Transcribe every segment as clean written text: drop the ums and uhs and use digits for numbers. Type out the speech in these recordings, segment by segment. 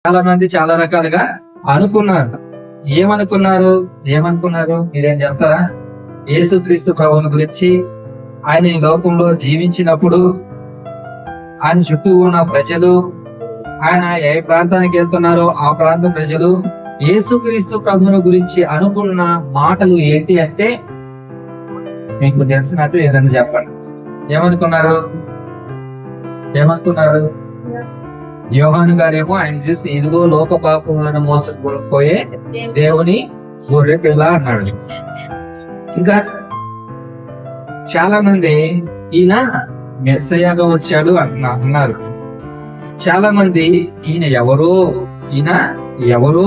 చాలా మంది చాలా రకాలుగా అనుకున్నారు. ఏమనుకున్నారు మీరేం చెప్తారా? యేసుక్రీస్తు ప్రభువుని గురించి ఆయన ఈ లోకంలో జీవించినప్పుడు ఆయన చుట్టూ ఉన్న ప్రజలు, ఆయన ఏ ప్రాంతానికి వెళ్తున్నారో ఆ ప్రాంత ప్రజలు యేసుక్రీస్తు ప్రభువుని గురించి అనుకున్న మాటలు ఏంటి అంటే, మీకు తెలిసినట్టు ఏదైనా చెప్పండి. ఏమనుకున్నారు? యోహాను గారేమో ఆయన చూసి ఇదిగో లోక పాపములను మోసపోయే దేవుని గొర్రె పిల్ల అన్నాడు. ఇంకా చాలా మంది ఈయన మెస్సయ్యగా వచ్చాడు అన్నారు. చాలా మంది ఈయన ఎవరో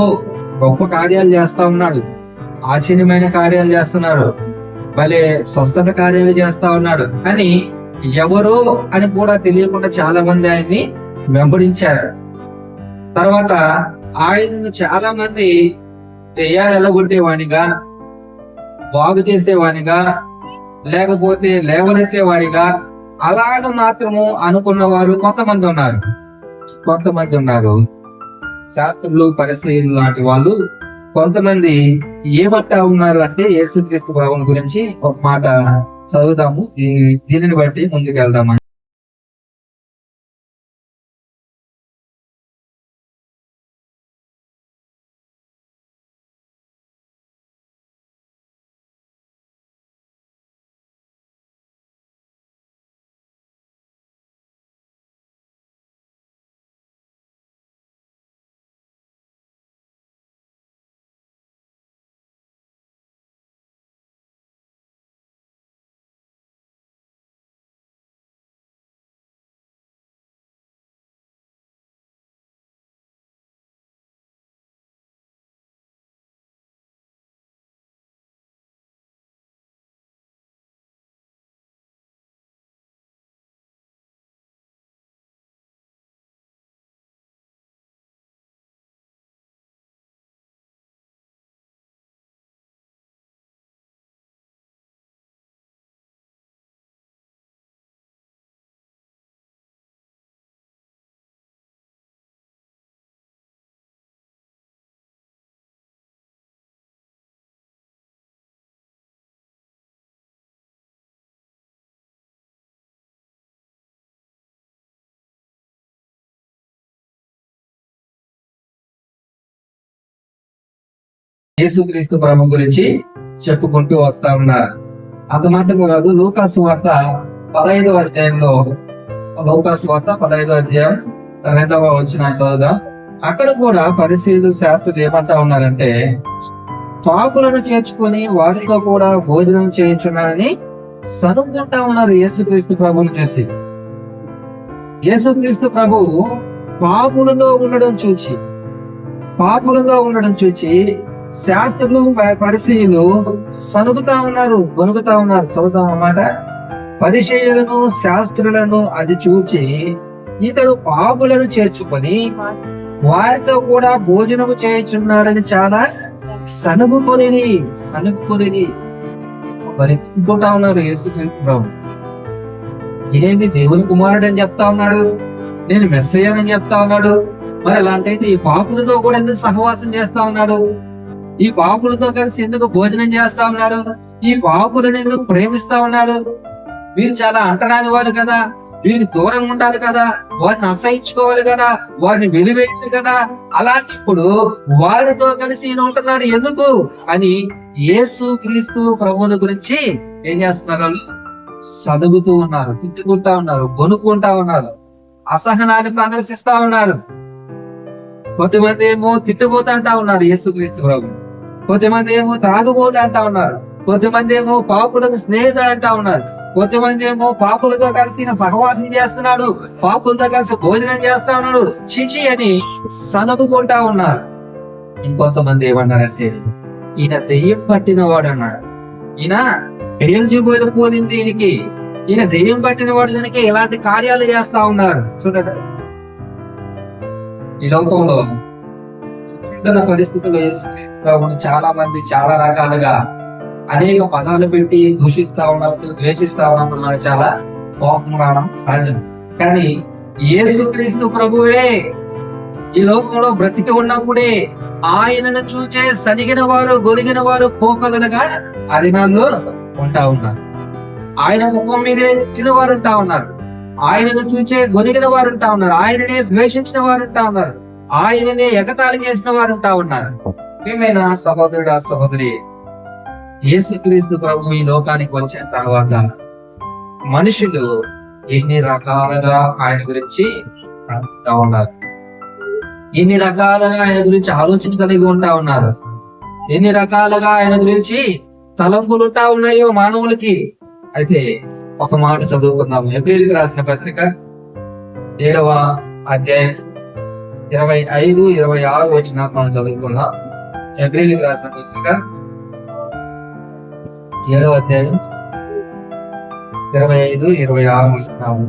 గొప్ప కార్యాలు చేస్తా ఉన్నాడు, ఆశ్చర్యమైన కార్యాలు చేస్తున్నారు, భలే స్వస్థత కార్యాలు చేస్తా ఉన్నాడు అని ఎవరో అని కూడా తెలియకుండా చాలా మంది ఆయన్ని వెంబడించారు. తర్వాత ఆయనను చాలా మంది దెయ్యాలు ఎల్లగొట్టేవానిగా, బాగు చేసేవానిగా, లేకపోతే లేవనెత్తేవాడిగా అలాగ మాత్రము అనుకున్న వారు కొంతమంది ఉన్నారు. శాస్త్రులు, పరిసయ్యులు లాంటి వాళ్ళు కొంతమంది ఏమంటా ఉన్నారు అంటే, యేసుక్రీస్తు ప్రభువుని గురించి ఒక మాట చదువుదాము, దీనిని బట్టి ముందుకు వెళ్దాము. యేసుక్రీస్తు ప్రభు గురించి చెప్పుకుంటూ వస్తా ఉన్నారు. అంత మాత్రమే కాదు, లూకాసు వార్త 15వ అధ్యాయంలో, లూకాసు వార్త 15వ అధ్యాయం 2వ వచనం చదువుదాం. అక్కడ కూడా పరిసయ్యులు, శాస్త్రులు ఏమంటా ఉన్నారంటే, పాపులను చేర్చుకొని వారితో కూడా భోజనం చేయించున్నారని సనుక్కుంటా ఉన్నారు యేసుక్రీస్తు ప్రభువుని చూసి. యేసుక్రీస్తు ప్రభువు పాపులతో ఉండడం చూచి శాస్త్రులు, పరిసయ్యులు సనుగుతా ఉన్నారు, గొనుగుతా ఉన్నారు. చదువుతాం అన్నమాట. పరిసయ్యులను, శాస్త్రులను అది చూచి ఇతడు పాపులను చేర్చుకొని వారితో కూడా భోజనము చేయుచున్నాడని చాలా సనుగుకొనిది మరి తింటుంటా ఉన్నారు యేసుక్రీస్తు ప్రభు. ఇదేంది, దేవుని కుమారుడు అని చెప్తా ఉన్నాడు, నేను మెస్సయ్యనని చెప్తా ఉన్నాడు, మరి అలాంటైతే ఈ పాపులతో కూడా ఎందుకు సహవాసం చేస్తా ఉన్నాడు? ఈ పాపులతో కలిసి ఎందుకు భోజనం చేస్తా ఉన్నాడు? ఈ పాపులను ఎందుకు ప్రేమిస్తా ఉన్నాడు? వీరు చాలా అంటరాని వారు కదా, వీరిని దూరంగా ఉండాలి కదా, వారిని అసహించుకోవాలి కదా, వారిని వెలివేయాలి కదా, అలాంటప్పుడు వారితో కలిసి ఈయన ఉంటున్నాడు ఎందుకు అని యేసుక్రీస్తు ప్రభువుని గురించి ఏం చేస్తున్నారు? సదుగుతూ ఉన్నారు, తిట్టుకుంటా ఉన్నారు, గొనుక్కుంటా ఉన్నారు, అసహనాన్ని ప్రదర్శిస్తా ఉన్నారు. కొంతమంది ఏమో తిట్టుపోతా ఉన్నారు యేసుక్రీస్తు ప్రభు, కొంతమంది ఏమో తాగుబోతా అంటా ఉన్నారు, కొంతమంది ఏమో పాపులకు స్నేహితుడు అంటా ఉన్నారు, కొంతమంది ఏమో పాపులతో కలిసి సహవాసం చేస్తున్నాడు, పాపులతో కలిసి భోజనం చేస్తా ఉన్నాడు, చిచి అని సనుగుకుంటా ఉన్నారు. ఇంకొంతమంది ఏమన్నారంటే, ఈయన దెయ్యం పట్టిన వాడు అన్నాడు. ఈయన బెయల్జెబూలు పోలింది ఈయన దెయ్యం పట్టిన వాడు కనుక ఇలాంటి కార్యాలు చేస్తా ఉన్నారు. చూడండి, ఈ లోకంలో పరిస్థితుల్లో యేసుక్రీస్తుని చాలా మంది చాలా రకాలుగా అనేక పదాలు పెట్టి దూషిస్తా ఉన్నప్పుడు, ద్వేషిస్తా ఉన్నప్పుడు మనకు చాలా కోపం రావడం సహజం. కానీ యేసుక్రీస్తు ప్రభువే ఈ లోకంలో బ్రతికి ఉన్నప్పుడే ఆయనను చూచే సనిగిన వారు గొలిగిన వారు కోకలుగా ఆ దినాల్లో ఉంటా ఉన్నారు. ఆయన ముఖం మీదే తిన వారు ఉంటా ఉన్నారు. ఆయనను చూచే గొలిగిన వారు ఉంటా ఉన్నారు. ఆయననే ద్వేషించిన వారు ఉంటా ఉన్నారు. ఆయననే ఎగతాళి చేసిన వారు ఉంటా ఉన్నారు. ఏమైనా సహోదరుడా సహోదరి, యేసుక్రీస్తు ప్రభు ఈ లోకానికి వచ్చిన తర్వాత మనుషులు ఎన్ని రకాలుగా ఆయన గురించి అంటా ఉన్నారు. ఎన్ని రకాలుగా ఆయన గురించి ఆలోచన కలిగి ఉంటా ఉన్నారు. ఎన్ని రకాలుగా ఆయన గురించి తలంపులు ఉంటా ఉన్నాయో మానవులకి. అయితే ఒక మాట చదువుకుందాం. ఎబ్రిల్కి రాసిన పత్రిక 7వ అధ్యాయం 25, 26 వచనాలు మనం చదువుకుందాం. ఎబ్రిల్కి రాసిన పత్రిక 7వ అధ్యాయం 25, 26 వచనాలు.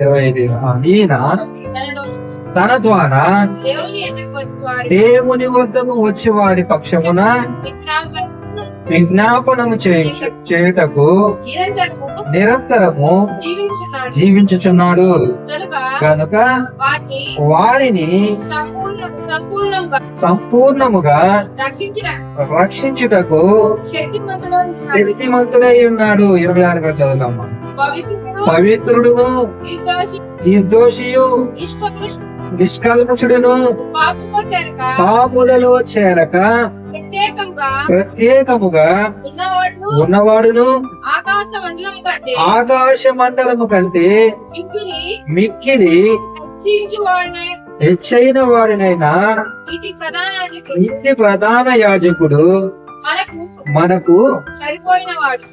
25. ఈయన తన ద్వారా దేవుని వద్దకు వచ్చి వారి పక్షమున విజ్ఞాపనము చేయుటకు నిరంతరము జీవించుచున్నాడు కనుక వారిని సంపూర్ణముగా రక్షించుటకు శక్తిమంతుడై ఉన్నాడు. 26 చదువుతామా. పవిత్రుడును నిర్దోషియు నిష్కల్మషుడును పాపులలో చేరక ప్రత్యేకముగా ఉన్నవాడును ఆకాశ మండలము కంటే మిక్కిలి హెచ్చైన వాడినైనా ఇంటి ప్రధాన యాజకుడు మనకు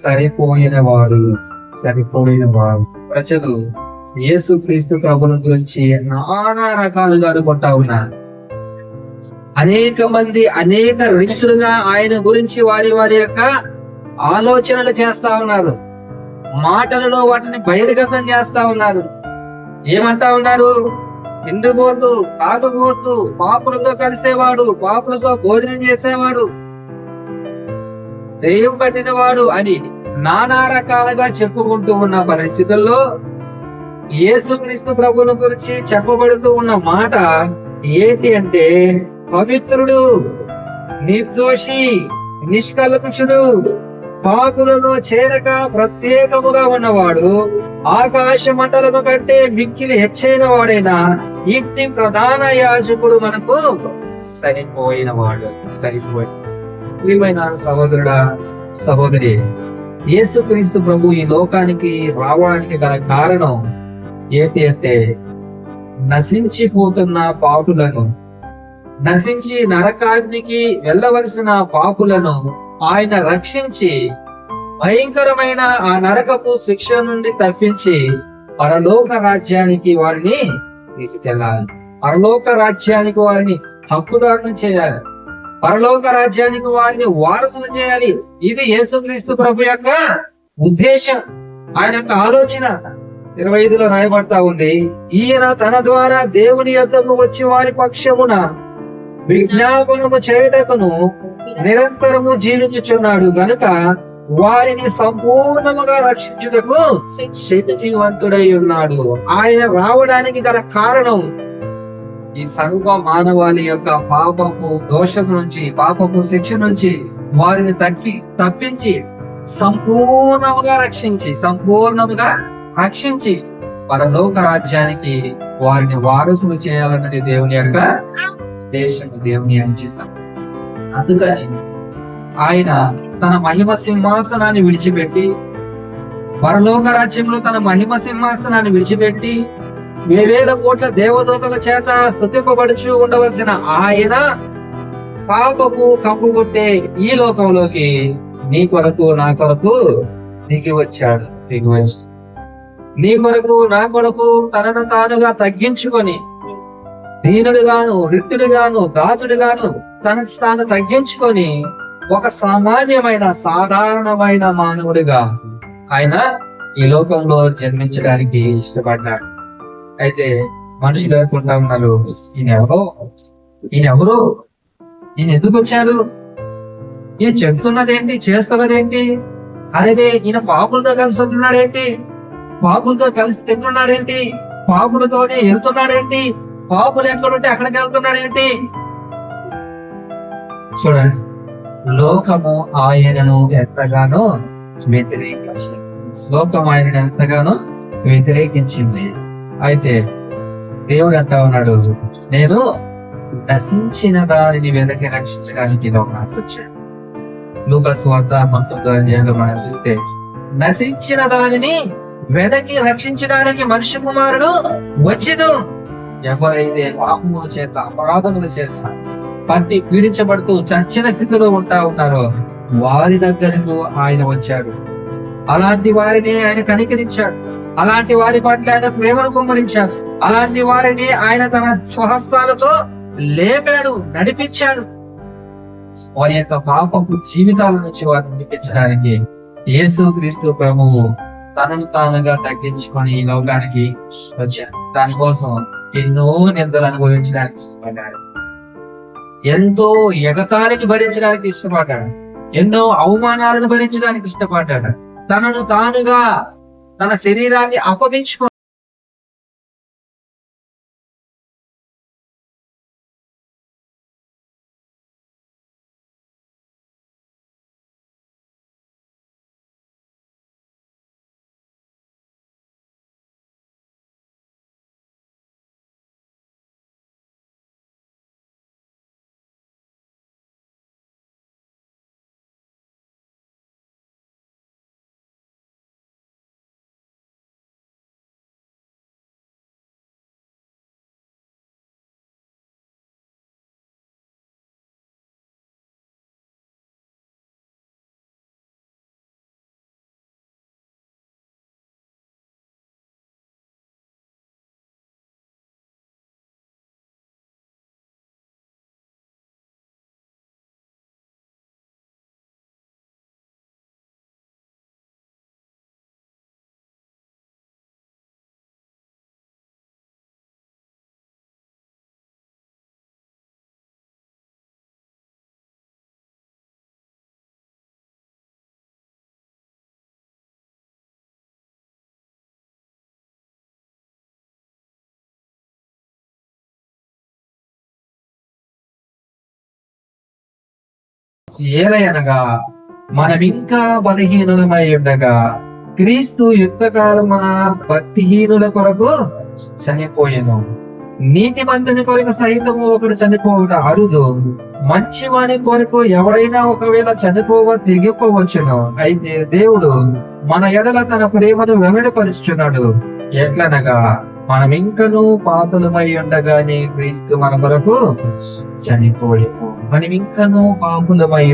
సరిపోయినవాడు. ప్రజలు యేసుక్రీస్తు ప్రభుల గురించి నానా రకాలుగా అనుకుంటా ఉన్నారు. అనేక మంది అనేక రీతులుగా ఆయన గురించి వారి యొక్క ఆలోచనలు చేస్తా ఉన్నారు. మాటలలో వాటిని బహిర్గతం చేస్తా ఉన్నారు. ఏమంటా ఉన్నారు? తిండిపోతూ తాగుబోతూ పాపులతో కలిసేవాడు, పాపులతో భోజనం చేసేవాడు, దెయ్యం పట్టినవాడు అని నానా రకాలుగా చెప్పుకుంటూ ఉన్న పరిస్థితుల్లో యేసుక్రీస్తు ప్రభువుని గురించి చెప్పబడుతూ ఉన్న మాట ఏంటి అంటే, పవిత్రుడు, నిర్దోషి, నిష్కల్మషుడు, పాపులలో చేరక ప్రత్యేకముగా ఉన్నవాడు, ఆకాశ మండలము కంటే మిక్కిలి హెచ్చైన వాడైనా ఇంటి ప్రధాన యాజకుడు మనకు సరిపోయినవాడు. ప్రియమైన సహోదరుడా సహోదరి, యేసుక్రీస్తు ప్రభు ఈ లోకానికి రావడానికి గల కారణం ఏంటి అంటే, నశించిపోతున్న పాపులను, నశించి నరకాగ్నికి వెళ్ళవలసిన పాపులను ఆయన రక్షించి భయంకరమైన ఆ నరకపు శిక్ష నుండి తప్పించి పరలోక రాజ్యానికి వారిని తీసుకెళ్ళాలి. పరలోక రాజ్యానికి వారిని హక్కుదారులు చేయాలి. పరలోక రాజ్యానికి వారిని వారసులు చేయాలి. ఇది యేసుక్రీస్తు ప్రభు యొక్క ఉద్దేశం, ఆయన యొక్క ఆలోచన. 25లో రాయబడతా ఉంది, ఈయన తన ద్వారా దేవుని యొద్దకు వచ్చి వారి పక్షమున విజ్ఞాపనము చేయుటకును నిరంతరము జీవించుచున్నాడు గనుక వారిని సంపూర్ణముగా రక్షించుటకు శక్తివంతుడై ఉన్నాడు. ఆయన రావడానికి గల కారణం ఈ సర్వ మానవాళి యొక్క పాపపు దోషం నుంచి, పాపపు శిక్ష నుంచి వారిని తప్పించి సంపూర్ణముగా రక్షించి పరలోక రాజ్యానికి వారిని వారసులు చేయాలన్నది దేవుని యొక్క ఉద్దేశం, దేవుని అంచితం. అందుకని ఆయన తన మహిమ సింహాసనాన్ని విడిచిపెట్టి, పరలోక రాజ్యంలో తన మహిమ సింహాసనాన్ని విడిచిపెట్టి, వేవేల కోట్ల దేవదూతల చేత స్తుతింపబడుచు ఉండవలసిన ఆయన పాపపు కంపు కొట్టే ఈ లోకంలోకి నీ కొరకు నా కొరకు దిగి నీ కొరకు నా కొరకు తనను తానుగా తగ్గించుకొని, దీనుడుగాను రిక్తుడుగాను దాసుడుగాను తనకు తాను తగ్గించుకొని ఒక సాధారణమైన మానవుడిగా ఆయన ఈ లోకంలో జన్మించడానికి ఇష్టపడ్డాడు. అయితే మనుషులు అనుకుంటా ఉన్నారు, ఈయనెవరు, ఈయన ఎందుకు వచ్చాడు, ఈయన చెప్తున్నదేంటి, చేస్తున్నదేంటి, అరే ఈయన పాపులతో కలిసి ఉంటున్నాడేంటి, పాపులతో కలిసి తింటున్నాడేంటి, పాపులతోనే వెళ్తున్నాడేంటి? పాపులు ఎక్కడుంటే అక్కడికి వెళ్తున్నాడేంటి? చూడండి, లోకము ఆయనను ఎంతగానో వ్యతిరేకించింది. లోకం ఆయనను ఎంతగానో వ్యతిరేకించింది. అయితే దేవుడు అంటా ఉన్నాడు, నేను నశించిన దానిని వెనక్కి రక్షించడానికి వచ్చాను. లూకాసు వార్త 19 మనం చూస్తే, నశించిన దానిని వెదకి రక్షించడానికి మనిషి కుమారుడు వచ్చెను. ఎవరైతే పాపముల చేత అపరాధముల చేత పట్టి పీడించబడుతూ చచ్చిన స్థితిలో ఉంటా ఉన్నారో వారి దగ్గరకు ఆయన వచ్చాడు. అలాంటి వారిని ఆయన కనికరించాడు. అలాంటి వారి పట్ల ఆయన ప్రేమను కుమ్మరించాడు. అలాంటి వారిని ఆయన తన స్వహస్తాలతో లేపాడు, నడిపించాడు. వారి యొక్క పాపపు జీవితాల నుంచి వారిని విడిపించడానికి యేసు క్రీస్తు ప్రభువు తనను తానుగా తగ్గించుకొని ఈ లోకానికి వచ్చాడు. దానికోసం ఎన్నో నిందలు అనుభవించడానికి ఇష్టపడ్డాడు. ఎంతో ఎగతాళిని భరించడానికి ఇష్టపడ్డాడు. ఎన్నో అవమానాలను భరించడానికి ఇష్టపడ్డాడు. తనను తానుగా తన శరీరాన్ని అప్పగించుకో ఏలయనగా మనమింకా బలహీనులమై ఉండగా క్రీస్తు యుక్తకాలమున భక్తిహీనుల కొరకు చనిపోయెను. నీతిమంతుని కొరకు సైతము ఒకడు చనిపోవుట అరుదు. మంచివాని కొరకు ఎవడైనా ఒకవేళ తెగిపోవచ్చును. అయితే దేవుడు మన ఎడల తన ప్రేమను వెల్లడిపరుచుచున్నాడు. ఎట్లనగా మనమింకను పాపులమై ఉండగానే క్రీస్తు మన కొరకు చనిపోయాము. మనమింకను పాపులమై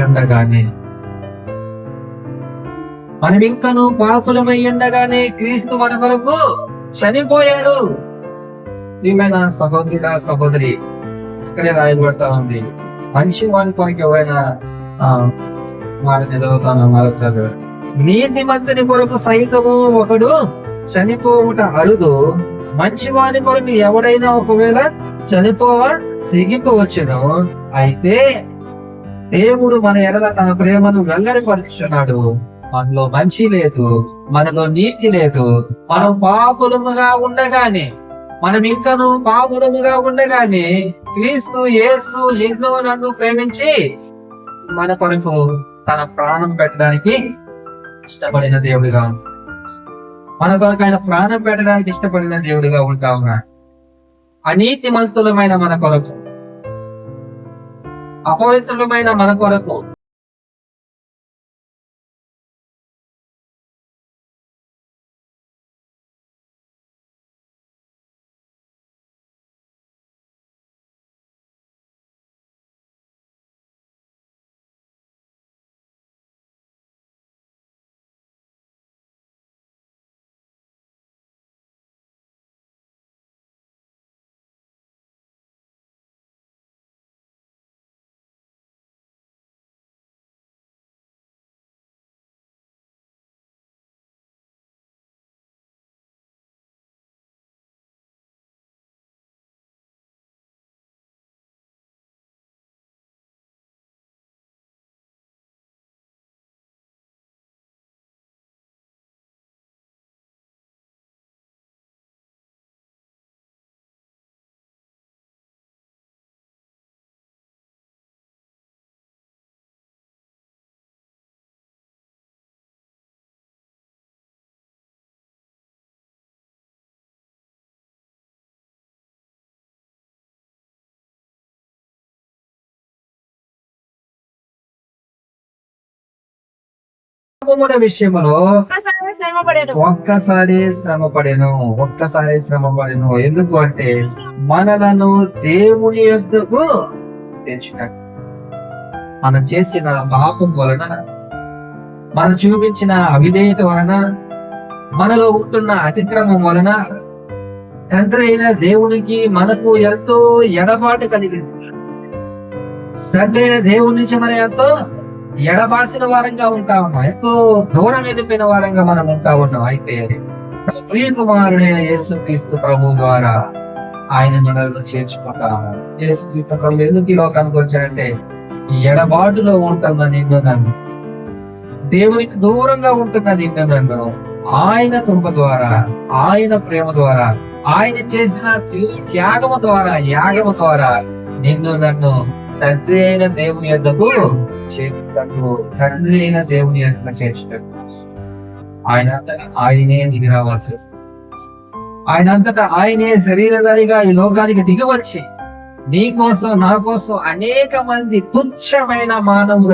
ఉండగానే క్రీస్తు మన కొరకు చనిపోయాడు. ప్రియమైన సహోదరుడా, సహోదరి, ఇక్కడే రాయబడతా ఉంది, మంచి వాడి కొరకు ఎవరైనా మాట చదువుతాను మరోసారి. నీతిమంతుని కొరకు సైతము ఒకడు చనిపోవుట అరుదు. మంచివాని కొరకు ఎవడైనా ఒకవేళ తెగిపోవచ్చును. అయితే దేవుడు మన ఎడల తన ప్రేమను వెల్లడిపరుచున్నాడు. మనలో మంచి లేదు, మనలో నీతి లేదు. మనం పాపులముగా ఉండగానే క్రీస్తు యేసు నిన్ను నన్ను ప్రేమించి మన కొరకు తన ప్రాణం పెట్టడానికి ఇష్టపడిన దేవుడిగా ఉంటాడు. మన కొరకు ఆయన ప్రాణం పెట్టడానికి ఇష్టపడిన దేవుడిగా ఉంటా ఉన్నాడు. అనీతిమంతులమైన మన కొరకు, అపవిత్రులమైన మన కొరకు పాపముల విషయంలో ఒక్కసారి శ్రమ పడెను. ఎందుకు అంటే మనలను దేవుని యొద్దకు తెచ్చుట. మనం చేసిన పాపం వలన, మనం చూపించిన అవిధేయత వలన, మనలో ఉంటున్న అతిక్రమం వలన తండ్రి అయిన దేవునికి మనకు ఎంతో ఎడబాటు కలిగింది. తండ్రి అయిన దేవుని నుంచి మనం ఎంతో ఎడబాసిన వారంగా ఉంటా ఉన్నాం, ఎంతో దూరం వెళ్ళిపోయిన వారంగా మనం ఉంటా ఉన్నాం. అయితే ప్రియ కుమారుడైన యేసుక్రీస్తు ప్రభు ద్వారా ఆయన మనలో చేర్చుకుంటా ఉన్నాడు. యేసుక్రీస్తు ప్రభు ఎందుకు ఈ లోకానికి వచ్చాడంటే ఈ ఎడబాటులో ఉంటున్న నిన్ను నన్ను, దేవునికి దూరంగా ఉంటున్న నిన్ను నన్ను ఆయన కృప ద్వారా, ఆయన ప్రేమ ద్వారా, ఆయన చేసిన త్యాగము ద్వారా, యాగము ద్వారా నిన్ను నన్ను తండ్రి అయిన దేవుని యొద్దకు చేర్చుటకు, తండ్రి అయిన దేవుని యొద్దకు చేర్చుటకు ఆయనే దిగి రావాల్సి, ఆయనంతటా ఆయనే శరీరధారిగా ఈ లోకానికి దిగి వచ్చి నీ కోసం, నా కోసం అనేక మంది తుచ్చమైన మానవుల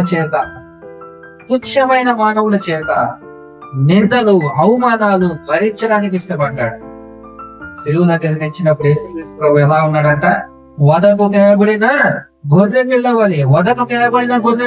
చేత నిందలు, అవమానాలు భరించడానికి ఇష్టపడ్డాడు. సిలువ దగ్గర తెచ్చినప్పుడు యేసుక్రీస్తు ప్రభు ఎలా ఉన్నాడంట? వదకు తేబడిన గొర్రె పిల్లవలి, వదకు తేబడిన గొర్రె.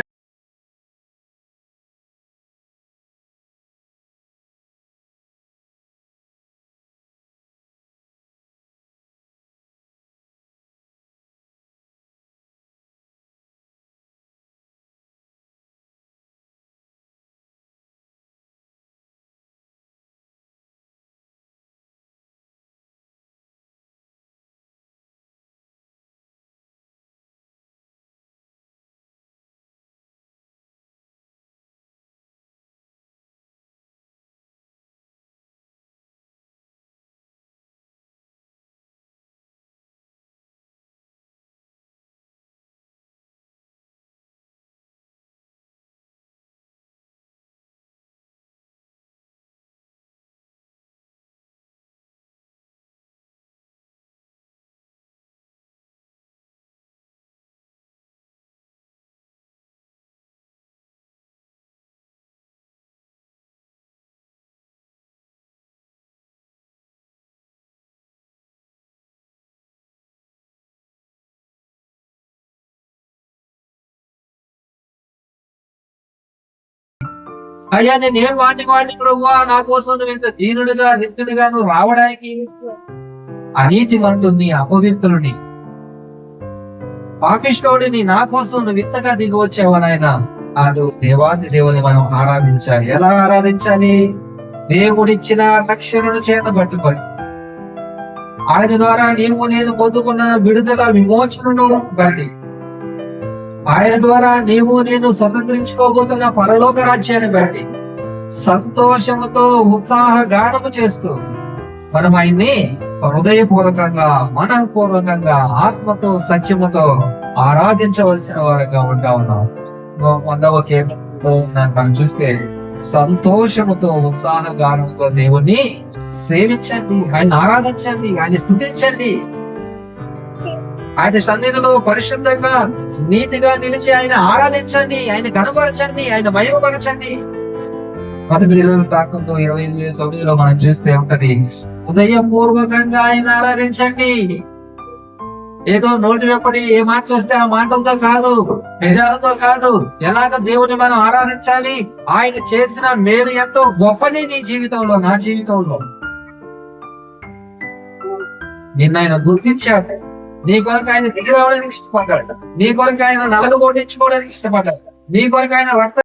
అయ్యా నేను వాడిని ప్రభువా, నా కోసం నువ్వు ఇంత దీనుడిగా, నిత్యుడిగా నువ్వు రావడానికి అనీతి మంతుని, అపవిత్రుని, పాపిష్టోడిని నా కోసం నువ్వు ఇంతగా దిగి వచ్చావు నాయన. అటు దేవాది దేవుని మనం ఆరాధించాలి. ఎలా ఆరాధించాలి? దేవుడిచ్చిన రక్షణను చేత పట్టుకొని, ఆయన ద్వారా నీవు నేను పొందుకున్న విడుదల, విమోచనను బట్టి, ఆయన ద్వారా నీవు నేను స్వతంత్రించుకోబోతున్న పరలోక రాజ్యాన్ని బట్టి సంతోషముతో, ఉత్సాహ గానము చేస్తూ మనం ఆయన్ని హృదయపూర్వకంగా, మనఃపూర్వకంగా, ఆత్మతో, సత్యముతో ఆరాధించవలసిన వారంగా ఉంటా ఉన్నాం. 100వ కీర్తనలో మనం చూస్తే సంతోషముతో, ఉత్సాహ గానముతో దేవుణ్ణి సేవించండి, ఆయన ఆరాధించండి, ఆయన స్తుతించండి. ఆయన సన్నిధిలో పరిశుద్ధంగా, నీతిగా నిలిచి ఆయన ఆరాధించండి, ఆయన కనపరచండి, ఆయన మహిమపరచండి. 28:29 మనం చూస్తే ఉంటది, హృదయపూర్వకంగా ఆయన ఆరాధించండి. ఏదో నోటి వెంబడి ఏ మాటలు వస్తే ఆ మాటలతో కాదు, పెదాలతో కాదు. ఎలాగ దేవుని మనం ఆరాధించాలి? ఆయన చేసిన మేలు ఎంతో గొప్పది నీ జీవితంలో, నా జీవితంలో. నిన్న ఆయన గుర్తించాడు, నీ కొరకు ఆయన దిగి రావడానికి ఇష్టపడ్డాడు, నీ కొరకు ఆయన నలగ కొట్టించుకోవడానికి ఇష్టపడ్డాడు, నీ కొరకు ఆయన రక్త